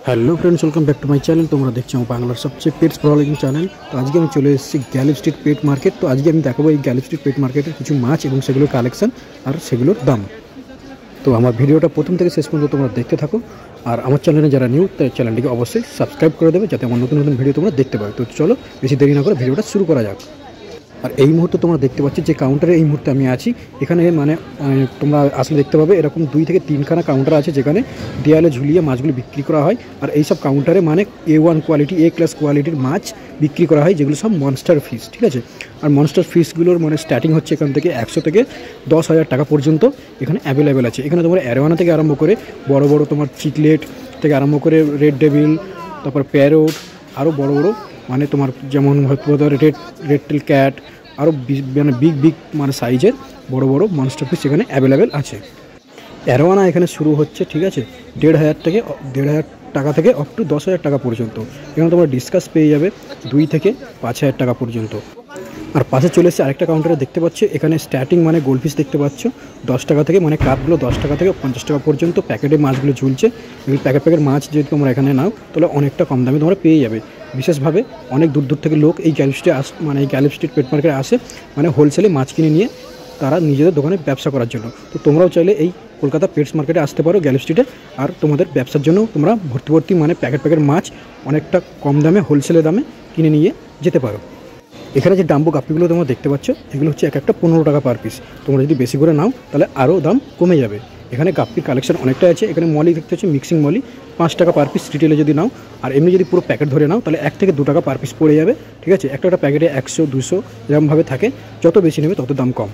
Hello friends, welcome back to my channel. তোমরা দেখছো বাংলার সবচেয়ে পেটস ব্লগিং চ্যানেল। তো আজকে আমি চলে এসেছি গ্যালিব স্ট্রিট পেট মার্কেট। তো আজকে আমি দেখাবো এই গ্যালিব স্ট্রিট পেট মার্কেটের কিছু মাছ এবং সেগুলোর কালেকশন আর সেগুলোর দাম। তো আমার ভিডিওটা প্রথম থেকে শেষ পর্যন্ত তোমরা দেখতে থাকো। আর আমার চ্যানেলে যারা নিউ তাই চ্যানেলটিকে অবশ্যই সাবস্ক্রাইব করে দেবে যাতে আমার নতুন নতুন ভিডিও তোমরা দেখতে পাও। তো চলো বেশি দেরি না করে ভিডিওটা শুরু করা যাক। আর এই মুহূর্তে তোমরা দেখতে পাচ্ছ যে কাউন্টারে এই মুহূর্তে আমি আছি, এখানে মানে তোমরা আসলে দেখতে পাবে এরকম 2 থেকে 3খানা কাউন্টার আছে যেখানে দেয়ালে ঝুলিয়ে মাছগুলো বিক্রি করা হয়। আর এই সব কাউন্টারে মানে A1 কোয়ালিটি, A ক্লাস কোয়ালিটির মাছ বিক্রি করা হয়, যেগুলো সব মনস্টার ফিশ, ঠিক আছে। আর মনস্টার ফিশগুলোর মানে স্টার্টিং হচ্ছে এখান থেকে 100 থেকে 10,000 টাকা পর্যন্ত এখানে অ্যাভেলেবেল আছে। এখানে তোমার অ্যারোয়ানা থেকে আরম্ভ করে বড় বড় তোমার চিকলেট থেকে আরম্ভ করে রেড ডেভিল, তারপর প্যারোট, আরও বড় বড় মানে তোমার যেমন রেড টেল ক্যাট, আরও মানে বিগ মানে সাইজের বড় বড় মনস্টার ফিশ এখানে অ্যাভেলেবেল আছে। অ্যারোয়ানা এখানে শুরু হচ্ছে, ঠিক আছে, 1,500 টাকা থেকে আপ টু 10,000 টাকা পর্যন্ত। এখানে তোমার ডিসকাস পেয়ে যাবে 2 থেকে 5,000 টাকা পর্যন্ত। আর পাশে চলে এসেছে আরেকটা কাউন্টারে দেখতে পাচ্ছ, এখানে স্টার্টিং মানে গোল্ড ফিশ দেখতে পাচ্ছ 10 টাকা থেকে, মানে কাপগুলো 10 টাকা থেকে 50 টাকা পর্যন্ত প্যাকেটে মাছগুলো ঝুলছে। এগুলো প্যাকেট মাছ যদি তোমরা এখানে নাও তাহলে অনেকটা কম দামে তোমরা পেয়ে যাবে। বিশেষভাবে অনেক দূর থেকে লোক এই গ্যালিব স্ট্রিটে মানে এই গ্যালিব স্ট্রিট পেট মার্কেটে আসে মানে হোলসেলে মাছ কিনে নিয়ে তারা নিজেদের দোকানে ব্যবসা করার জন্য। তো তোমরাও চাইলে এই কলকাতা পেটস মার্কেটে আসতে পারো গ্যালিব স্ট্রিটে, আর তোমাদের ব্যবসার জন্য তোমরা ভর্তি মানে প্যাকেট মাছ অনেকটা কম দামে হোলসেলের দামে কিনে নিয়ে যেতে পারো। এখানে যে ডাম্বো গাপ্পিগুলো তোমরা দেখতে পাচ্ছ এগুলো হচ্ছে এক একটা 15 টাকা পার পিস। তোমরা যদি বেশি করে নাও তাহলে আরও দাম কমে যাবে। এখানে গাপ্পির কালেকশন অনেকটা আছে। এখানে মলি দেখতে হচ্ছে মিক্সিং মলি 5 টাকা পার পিস রিটেলে যদি নাও, আর এমনি যদি পুরো প্যাকেট ধরে নাও তাহলে 1 থেকে 2 টাকা পার পিস পড়ে যাবে, ঠিক আছে। একটা প্যাকেটে 100 200 এরকমভাবে থাকে, যত বেশি নেবে তত দাম কম।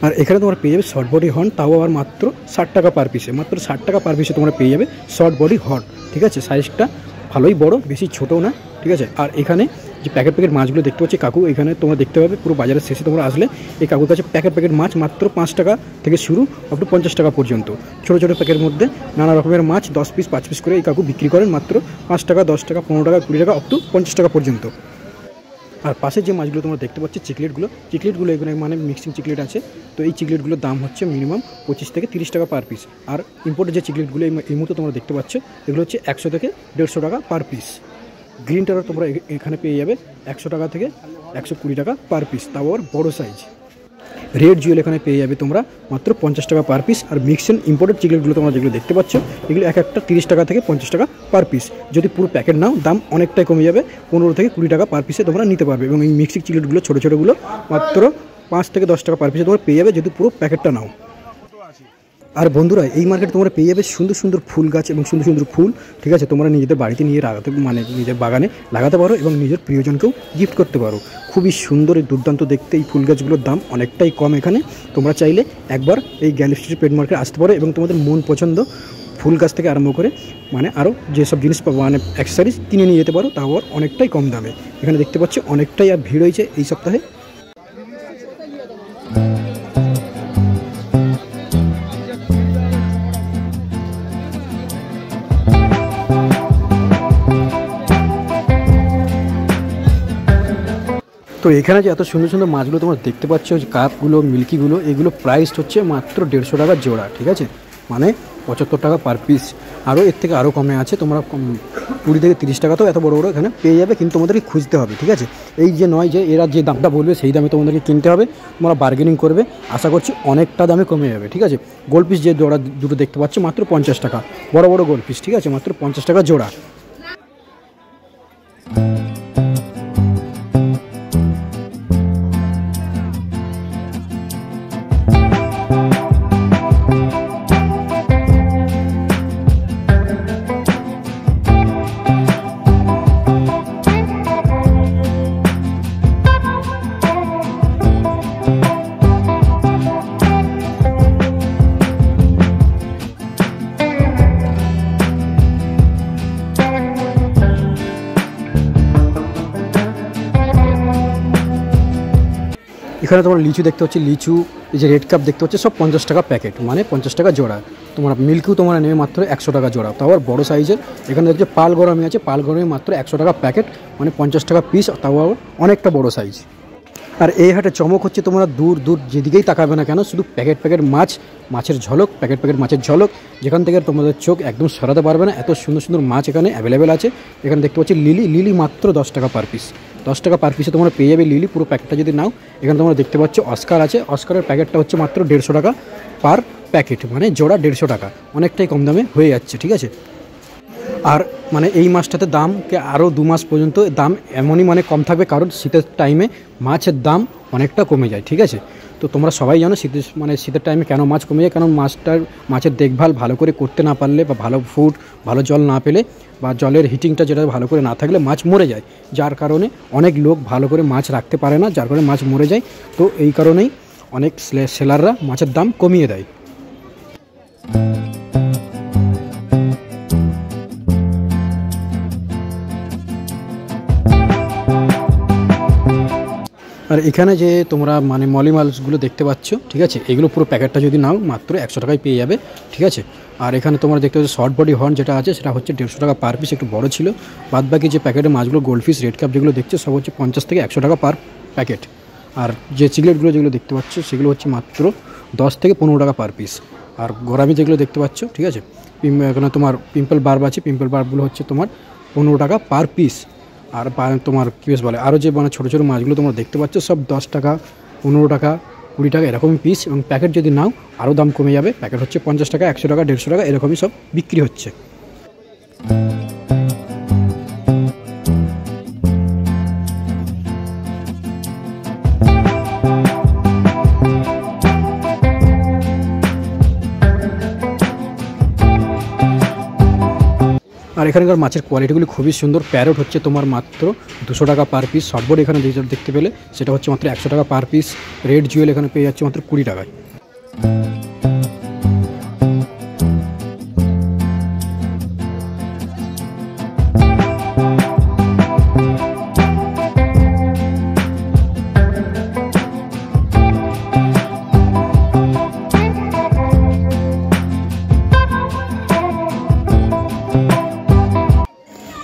আর এখানে তোমরা পেয়ে যাবে শর্ট বডি হর্ন, তাও আবার মাত্র 60 টাকা পার পিসে, মাত্র 60 টাকা পার পিসে তোমরা পেয়ে যাবে শর্ট বডি হর্ন, ঠিক আছে। সাইজটা ভালোই বড়, বেশি ছোটও না, ঠিক আছে। আর এখানে যে প্যাকেট মাছগুলো দেখতে পাচ্ছি কাকু, এখানে তোমরা দেখতে পাবে পুরো বাজারের শেষে তোমরা আসলে এই কাকুর কাছে প্যাকেট মাছ মাত্র 5 টাকা থেকে শুরু আপ টু 50 টাকা পর্যন্ত। ছোটো প্যাকেটের মধ্যে নানা রকমের মাছ 10 পিস 5 পিস করে এই কাকু বিক্রি করেন মাত্র 5 টাকা 10 টাকা 15 টাকা 20 টাকা আপ টু 50 টাকা পর্যন্ত। আর পাশে যে মাছগুলো তোমরা দেখতে পাচ্ছ চিকলেটগুলো এখানে মানে মিক্সিং চিকলেট আছে। তো এই চিকলেটগুলোর দাম হচ্ছে মিনিমাম 25 থেকে 30 টাকা পার পিস। আর ইম্পোর্টেড যে চিকলেটগুলো এই মুহূর্তে তোমরা দেখতে পাচ্ছ এগুলো হচ্ছে 100 থেকে 150 টাকা পার পিস। গ্রিন টারও তোমরা এখানে পেয়ে যাবে 100 টাকা থেকে 120 টাকা পার পিস, তাও আবার বড়ো সাইজ। রেড জুয়েল এখানে পেয়ে যাবে তোমরা মাত্র 50 টাকা পার পিস। আর মিক্সড ইম্পোর্টেড চিকলেটগুলো তোমরা যেগুলো দেখতে পাচ্ছ এগুলো এক একটা 30 টাকা থেকে 50 টাকা পার পিস। যদি পুরো প্যাকেট নাও দাম অনেকটাই কমে যাবে, 15 থেকে 20 টাকা পার পিসে তোমরা নিতে পারবে। এবং এই মিক্সিং চিকলেটগুলো ছোটোগুলো মাত্র 5 থেকে 10 টাকা পার পিসে তোমরা পেয়ে যাবে যদি পুরো প্যাকেটটা নাও। আর বন্ধুরা এই মার্কেটে তোমরা পেয়ে যাবে সুন্দর ফুল গাছ এবং সুন্দর ফুল, ঠিক আছে। তোমরা নিজেদের বাড়িতে নিয়ে লাগাতে মানে নিজের বাগানে লাগাতে পারো এবং নিজের প্রিয়জনকেও গিফট করতে পারো। খুবই সুন্দর দুর্দান্ত দেখতে এই ফুল গাছগুলোর দাম অনেকটাই কম এখানে। তোমরা চাইলে একবার এই গ্যালিব স্ট্রিট পেট মার্কেটে আসতে পারো এবং তোমাদের মন পছন্দ ফুল গাছ থেকে আরম্ভ করে মানে আরও যেসব জিনিস মানে অ্যাক্সেসরিজ কিনে নিয়ে যেতে পারো, তাও অনেকটাই কম দামে। এখানে দেখতে পাচ্ছ অনেকটাই আর ভিড় হয়েছে এই সপ্তাহে। তো এখানে যে এত সুন্দর মাছগুলো তোমরা দেখতে পাচ্ছ, কাপগুলো মিল্কিগুলো, এগুলো প্রাইস হচ্ছে মাত্র 150 টাকা জোড়া, ঠিক আছে, মানে 75 টাকা পার পিস। আরও এর থেকে আরও কমে আছে, তোমরা 20 থেকে 30 টাকা তো এত বড় এখানে পেয়ে যাবে, কিন্তু তোমাদেরকে খুঁজতে হবে, ঠিক আছে। এই যে নয় যে এরা যে দামটা বলবে সেই দামে তোমাদেরকে কিনতে হবে, তোমরা বার্গেনিং করবে, আশা করছি অনেকটা দামে কমে যাবে, ঠিক আছে। গোল্ড পিস যে জোড়া দুটো দেখতে পাচ্ছ মাত্র 50 টাকা, বড় গোল্ড পিস, ঠিক আছে, মাত্র 50 টাকা জোড়া। এখানে তোমার লিচু দেখতে হচ্ছে, লিচু এই যে রেড কাপ দেখতে হচ্ছে সব 50 টাকা প্যাকেট, মানে 50 টাকা জোড়া। তোমার মিল্কিও তোমরা নেবে মাত্র 100 টাকা জোড়া, তাও আবার বড়ো সাইজের। এখানে দেখছো পাল গরমি আছে, পাল গরমি মাত্র 100 টাকা প্যাকেট, মানে 50 টাকা পিস, তাও আবার অনেকটা বড়ো সাইজ। আর এই হাটে চমক হচ্ছে তোমরা দূর দূর যেদিকেই তাকাবে না কেন শুধু প্যাকেট প্যাকেট মাছ, মাছের ঝলক, প্যাকেট প্যাকেট মাছের ঝলক, যেখান থেকে তোমাদের চোখ একদম সরাতে পারবে না। এত সুন্দর সুন্দর মাছ এখানে অ্যাভেলেবেল আছে। এখানে দেখতে পাচ্ছি লিলি মাত্র 10 টাকা পার পিস। 10 টাকা পার পিসে তোমরা পেয়ে যাবে লিলি পুরো প্যাকেটটা যদি নাও। এখানে তোমরা দেখতে পাচ্ছ অস্কার আছে, অস্কারের প্যাকেটটা হচ্ছে মাত্র 150 টাকা পার প্যাকেট, মানে জোড়া 150 টাকা, অনেকটাই কম দামে হয়ে যাচ্ছে, ঠিক আছে। আর মানে এই মাছটাতে দামকে আরও 2 মাস পর্যন্ত দাম এমনই মানে কম থাকবে, কারণ শীতের টাইমে মাছের দাম অনেকটা কমে যায়, ঠিক আছে। তো তোমরা সবাই জানো শীতের টাইমে কেন মাছ কমে যায়, কারণ মাছের দেখভাল ভালো করে করতে না পারলে বা ভালো ফুড ভালো জল না পেলে বা জলের হিটিংটা যেটা ভালো করে না থাকলে মাছ মরে যায়, যার কারণে অনেক লোক ভালো করে মাছ রাখতে পারে না, যার কারণে মাছ মরে যায়। তো এই কারণেই অনেক সেলাররা মাছের দাম কমিয়ে দেয়। আর এখানে যে তোমরা মানে মলি মাছগুলো দেখতে পাচ্ছ, ঠিক আছে, এগুলো পুরো প্যাকেটটা যদি নাও মাত্র 100 টাকায় পেয়ে যাবে, ঠিক আছে। আর এখানে তোমরা দেখতে পাচ্ছ শর্ট বডি হর্ন যেটা আছে সেটা হচ্ছে 150 টাকা পার পিস, একটু বড় ছিল। বাদবাকি যে প্যাকেটের মাছগুলো গোল্ডফিশ, রেড কাপ যেগুলো দেখছো সব হচ্ছে 50 থেকে 100 টাকা পার প্যাকেট। আর যে চিগলেটগুলো যেগুলো দেখতে পাচ্ছ সেগুলো হচ্ছে মাত্র 10 থেকে 15 টাকা পার পিস। আর গোরামি যেগুলো দেখতে পাচ্ছ, ঠিক আছে, এখানে তোমার পিম্পল বার্ব আছে, পিম্পল বার্বগুলো হচ্ছে তোমার 15 টাকা পার পিস। আর তোমার কী বেশ বলে আরও যে মানে ছোটো ছোটো মাছগুলো তোমরা দেখতে পাচ্ছ সব 10 টাকা, 15 টাকা, 20 টাকা এরকমই পিস, এবং প্যাকেট যদি নাও আরও দাম কমে যাবে। প্যাকেট হচ্ছে 50 টাকা, 100 টাকা, 150 টাকা এরকমই সব বিক্রি হচ্ছে। আর এখানকার মাছের কোয়ালিটিগুলি খুবই সুন্দর। প্যারট হচ্ছে তোমার মাত্র 200 টাকা পার পিস। শর্টবোর্ড এখানে দেখতে পেলে সেটা হচ্ছে মাত্র 100 টাকা পার পিস। রেড জুয়েল এখানে পেয়ে যাচ্ছে মাত্র 20 টাকায়।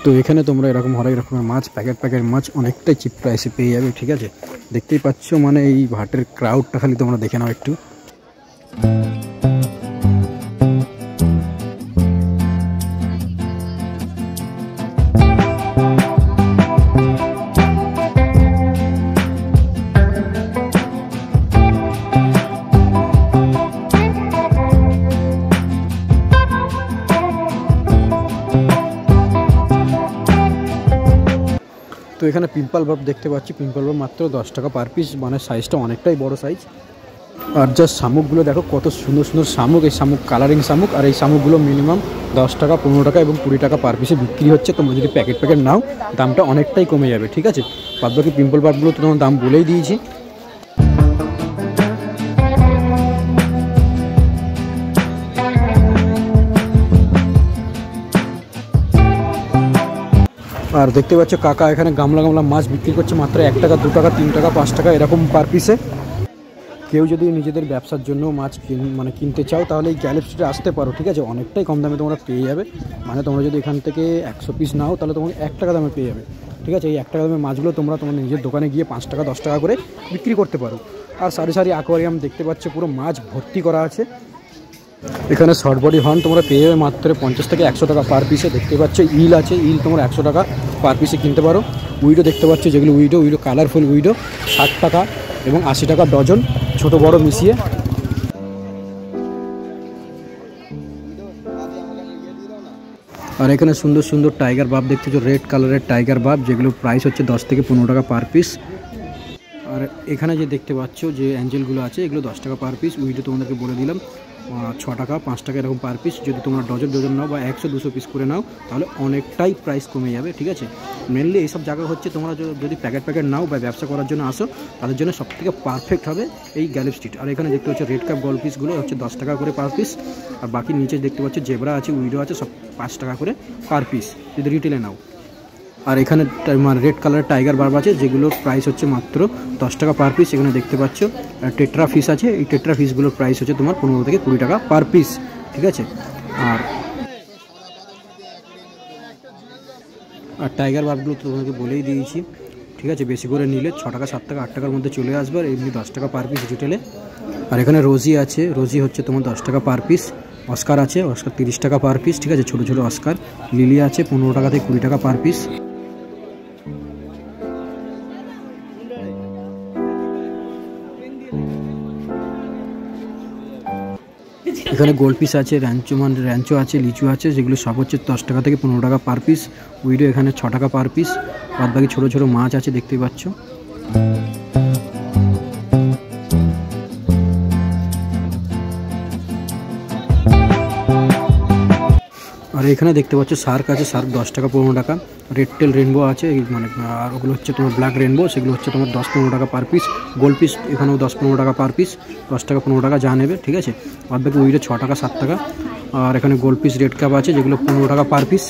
তো এখানে তোমরা এরকম হরেক রকমের মাছ, প্যাকেট মাছ অনেকটাই চিপ প্রাইসে পেয়ে যাবে, ঠিক আছে। দেখতেই পাচ্ছ মানে এই হাটের ক্রাউডটা খালি তোমরা দেখে নাও একটু। তো এখানে পিম্পল বার্ব দেখতে পাচ্ছি, পিম্পল বার্ব মাত্র 10 টাকা পার পিস, মানে সাইজটা অনেকটাই বড় সাইজ। আর যা শামুকগুলো দেখো কত সুন্দর সুন্দর শামুক, এই শামুক কালারিং শামুক। আর এই শামুকগুলো মিনিমাম 10 টাকা, 15 টাকা এবং 20 টাকা পার পিসে বিক্রি হচ্ছে। তোমরা যদি প্যাকেট নাও দামটা অনেকটাই কমে যাবে, ঠিক আছে। বাদবাকি পিম্পল বার্বগুলো তো তোমার দাম বলেই দিয়েছি। আর দেখতে পাচ্ছ কাকা এখানে গামলা মাছ বিক্রি করছে মাত্র 1 টাকা, 2 টাকা, 3 টাকা, 5 টাকা এরকম পার পিসে। কেউ যদি নিজেদের ব্যবসার জন্য মাছ কিনতে চাও তাহলে এই গ্যালেপ স্ট্রিটে আসতে পারো, ঠিক আছে। অনেকটাই কম দামে তোমরা পেয়ে যাবে। মানে তোমরা যদি এখান থেকে 100 পিস নাও তাহলে তোমরা 1 টাকা দামে পেয়ে যাবে, ঠিক আছে। এই 1 টাকা দামের মাছগুলো তোমরা তোমার নিজের দোকানে গিয়ে 5 টাকা, 10 টাকা করে বিক্রি করতে পারো। আর সারি সারি অ্যাকোয়ারিয়াম দেখতে পাচ্ছ, পুরো মাছ ভর্তি করা আছে। এখানে শর্ট বডি হর্ন তোমরা পেয়ে যাবে মাত্র 50 থেকে 100 টাকা পার পিসে। দেখতে পাচ্ছ ইল আছে, ইল তোমরা 100 টাকা পার পিসে কিনতে পারো। উইডো দেখতে পাচ্ছ, যেগুলো উইডো কালারফুল উইডো 60 টাকা এবং 80 টাকা ডজন, ছোট বড় মিশিয়ে। আর এখানে সুন্দর সুন্দর টাইগার বাব দেখতে পাচ্ছ, রেড কালারের টাইগার বাব, যেগুলো প্রাইস হচ্ছে 10 থেকে 15 টাকা পার পিস। আর এখানে যে দেখতে পাচ্ছ যে অ্যাঞ্জেলগুলো আছে এগুলো 10 টাকা পার পিস। উইডো তোমাদেরকে বলে দিলাম 6 টাকা, 5 টাকা এরকম পার পিস। যদি তোমরা ডজন নাও বা 100-200 পিস করে নাও তাহলে অনেকটাই প্রাইস কমে যাবে, ঠিক আছে। মেনলি এইসব জায়গা হচ্ছে তোমরা যদি প্যাকেট নাও বা ব্যবসা করার জন্য আসো তাদের জন্য সবথেকে পারফেক্ট হবে এই গ্যালেপ স্ট্রিট। আর এখানে দেখতে পাচ্ছ রেড কাপ গোল্ড পিসগুলো হচ্ছে 10 টাকা করে পার পিস। আর বাকি নিচে দেখতে পাচ্ছ জেব্রা আছে, উইডো আছে, সব 5 টাকা করে পার পিস যদি রিটেলে নাও। আর এখানে রেড কালারের টাইগার বার্ব আছে, যেগুলোর প্রাইস হচ্ছে মাত্র 10 টাকা পার পিস। এখানে দেখতে পাচ্ছ টেট্রা ফিশ আছে, এই টেট্রা ফিশগুলোর প্রাইস হচ্ছে তোমার 15 থেকে 20 টাকা পার পিস, ঠিক আছে। আর টাইগার বার্বগুলো তো তোমাকে বলেই দিয়েছি, ঠিক আছে। বেশি করে নিলে 6 টাকা 7 টাকা 8 টাকার মধ্যে চলে আসবে, আর এমনি 10 টাকা পার পিস রিটেলে। আর এখানে রোজি আছে, রোজি হচ্ছে তোমার 10 টাকা পার পিস। অস্কার আছে, অস্কার 30 টাকা পার পিস, ঠিক আছে, ছোটো ছোটো অস্কার। লিলি আছে 15 টাকা থেকে 20 টাকা পার পিস। এখানে গোল্ড পিস আছে, র্যাঞ্চো আছে, লিচু আছে, যেগুলো সব হচ্ছে 10 টাকা থেকে 15 টাকা পার পিস। উইডো এখানে 6 টাকা পার পিস। বাদ বাকি ছোটো ছোটো মাছ আছে, দেখতেই পাচ্ছ। আর এখানে দেখতে পাচ্ছ শার্ক আছে, শার্ক 10 টাকা 15 টাকা। রেড টেল রেনবো আছে, মানে আর ওগুলো হচ্ছে তোমার ব্ল্যাক রেনবো, সেগুলো হচ্ছে তোমার 10-15 টাকা পার পিস। গোল্ড পিস এখানেও 10-15 টাকা পার পিস, 10 টাকা 15 টাকা যা নেবে, ঠিক আছে। বাদ বাকি উইডো 6 টাকা 7 টাকা। আর এখানে গোল্ড পিস রেড কাপ আছে, যেগুলো 15 টাকা পার পিস।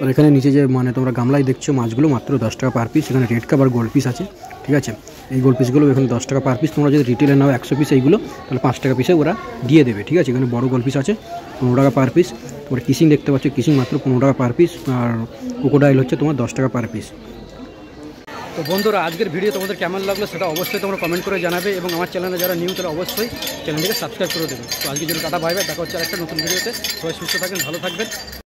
আর এখানে নিচে যে মানে তোমরা গামলায় দেখছো মাছগুলো মাত্র 10 টাকা পার পিস। এখানে রেড কাপ আর গোল্ড পিস আছে, ঠিক আছে। এই গোল্ড পিসগুলো এখানে 10 টাকা পার পিস। তোমরা যদি রিটেলে নাও 100 পিস এইগুলো, তাহলে 5 টাকা পিসে ওরা দিয়ে দেবে, ঠিক আছে। এখানে বড় গোল্ড পিস আছে 15 টাকা পার পিস। তোমরা কিসিং দেখতে পাচ্ছ, কিসিং মাত্র 15 টাকা পার পিস। আর ক্রোকোডাইল হচ্ছে তোমার 10 টাকা পার পিস। তো বন্ধুরা, আজকের ভিডিও তোমাদের কেমন লাগলো সেটা অবশ্যই তোমরা কমেন্ট করে জানাবে, এবং আমার চ্যানেলে যারা নিউ তারা অবশ্যই চ্যানেলটিকে সাবস্ক্রাইব করে দেবে। তো আজকে যদি টাটা বাই বাই, দেখা হচ্ছে আরেকটা নতুন ভিডিওতে। সবাই সুস্থ থাকবেন, ভালো থাকবেন।